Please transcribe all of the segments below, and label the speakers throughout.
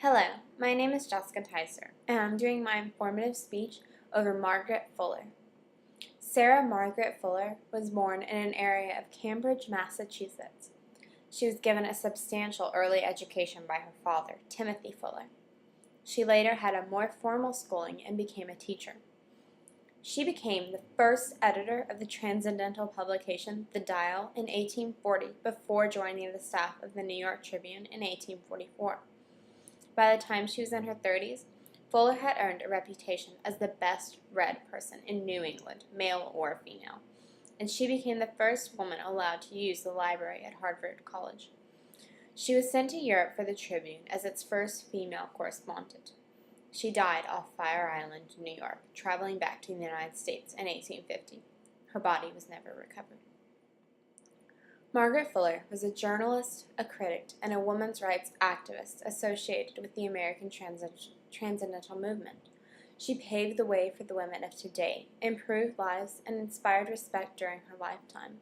Speaker 1: Hello, my name is Jessica Tyser, and I'm doing my informative speech over Margaret Fuller. Sarah Margaret Fuller was born in an area of Cambridge, Massachusetts. She was given a substantial early education by her father, Timothy Fuller. She later had a more formal schooling and became a teacher. She became the first editor of the transcendental publication, The Dial, in 1840 before joining the staff of the New York Tribune in 1844. By the time she was in her 30s, Fuller had earned a reputation as the best-read person in New England, male or female, and she became the first woman allowed to use the library at Harvard College. She was sent to Europe for the Tribune as its first female correspondent. She died off Fire Island, New York, traveling back to the United States in 1850. Her body was never recovered. Margaret Fuller was a journalist, a critic, and a women's rights activist associated with the American Transcendental Movement. She paved the way for the women of today, improved lives, and inspired respect during her lifetime.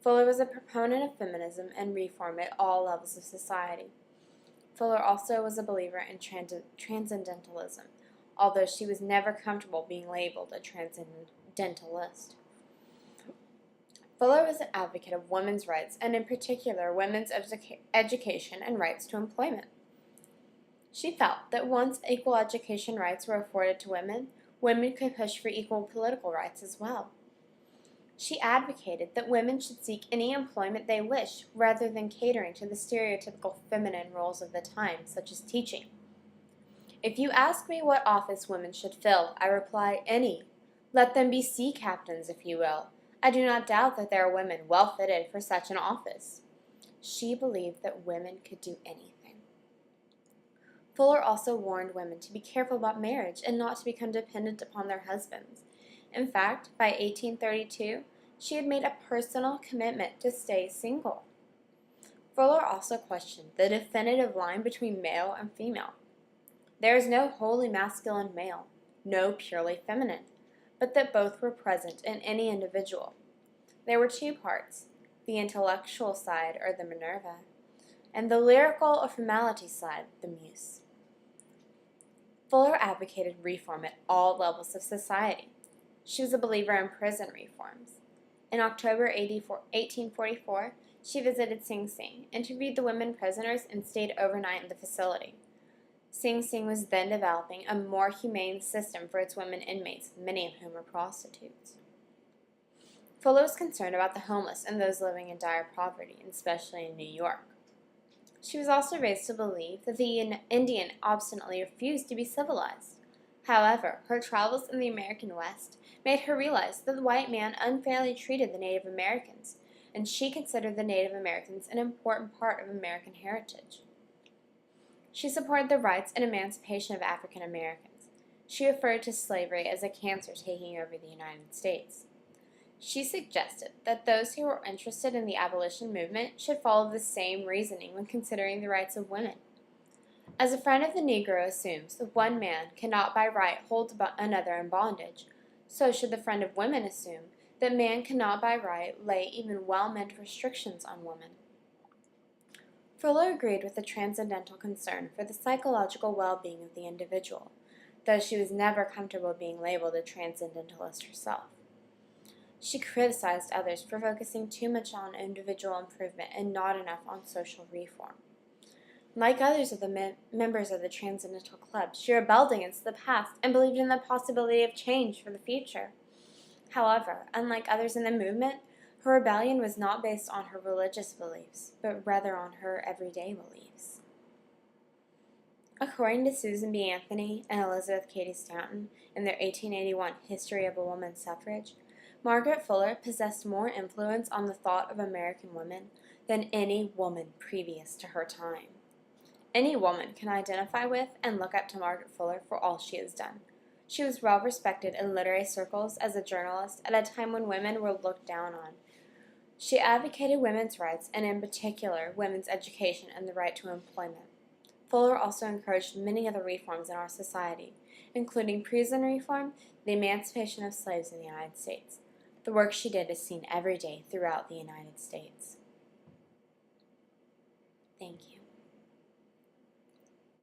Speaker 1: Fuller was a proponent of feminism and reform at all levels of society. Fuller also was a believer in transcendentalism, although she was never comfortable being labeled a transcendentalist. Fuller was an advocate of women's rights, and in particular women's education and rights to employment. She felt that once equal education rights were afforded to women, women could push for equal political rights as well. She advocated that women should seek any employment they wish, rather than catering to the stereotypical feminine roles of the time, such as teaching. "If you ask me what office women should fill, I reply, any. Let them be sea captains, if you will. I do not doubt that there are women well fitted for such an office." She believed that women could do anything. Fuller also warned women to be careful about marriage and not to become dependent upon their husbands. In fact, by 1832, she had made a personal commitment to stay single. Fuller also questioned the definitive line between male and female. There is no wholly masculine male, no purely feminine, but that both were present in any individual. There were two parts, the intellectual side, or the Minerva, and the lyrical or formality side, the Muse. Fuller advocated reform at all levels of society. She was a believer in prison reforms. In October 1844, she visited Sing Sing, interviewed the women prisoners, and stayed overnight in the facility. Sing Sing was then developing a more humane system for its women inmates, many of whom were prostitutes. Fuller was concerned about the homeless and those living in dire poverty, especially in New York. She was also raised to believe that the Indian obstinately refused to be civilized. However, her travels in the American West made her realize that the white man unfairly treated the Native Americans, and she considered the Native Americans an important part of American heritage. She supported the rights and emancipation of African Americans. She referred to slavery as a cancer taking over the United States. She suggested that those who were interested in the abolition movement should follow the same reasoning when considering the rights of women. As a friend of the Negro assumes that one man cannot by right hold another in bondage, so should the friend of women assume that man cannot by right lay even well-meant restrictions on women. Fuller agreed with the transcendental concern for the psychological well-being of the individual, though she was never comfortable being labeled a transcendentalist herself. She criticized others for focusing too much on individual improvement and not enough on social reform. Like others of the members of the Transcendental Club, she rebelled against the past and believed in the possibility of change for the future. However, unlike others in the movement, her rebellion was not based on her religious beliefs, but rather on her everyday beliefs. According to Susan B. Anthony and Elizabeth Cady Stanton in their 1881 History of a Woman's Suffrage, Margaret Fuller possessed more influence on the thought of American women than any woman previous to her time. Any woman can identify with and look up to Margaret Fuller for all she has done. She was well respected in literary circles as a journalist at a time when women were looked down on. She advocated women's rights, and in particular, women's education and the right to employment. Fuller also encouraged many other reforms in our society, including prison reform, the emancipation of slaves in the United States. The work she did is seen every day throughout the United States. Thank you.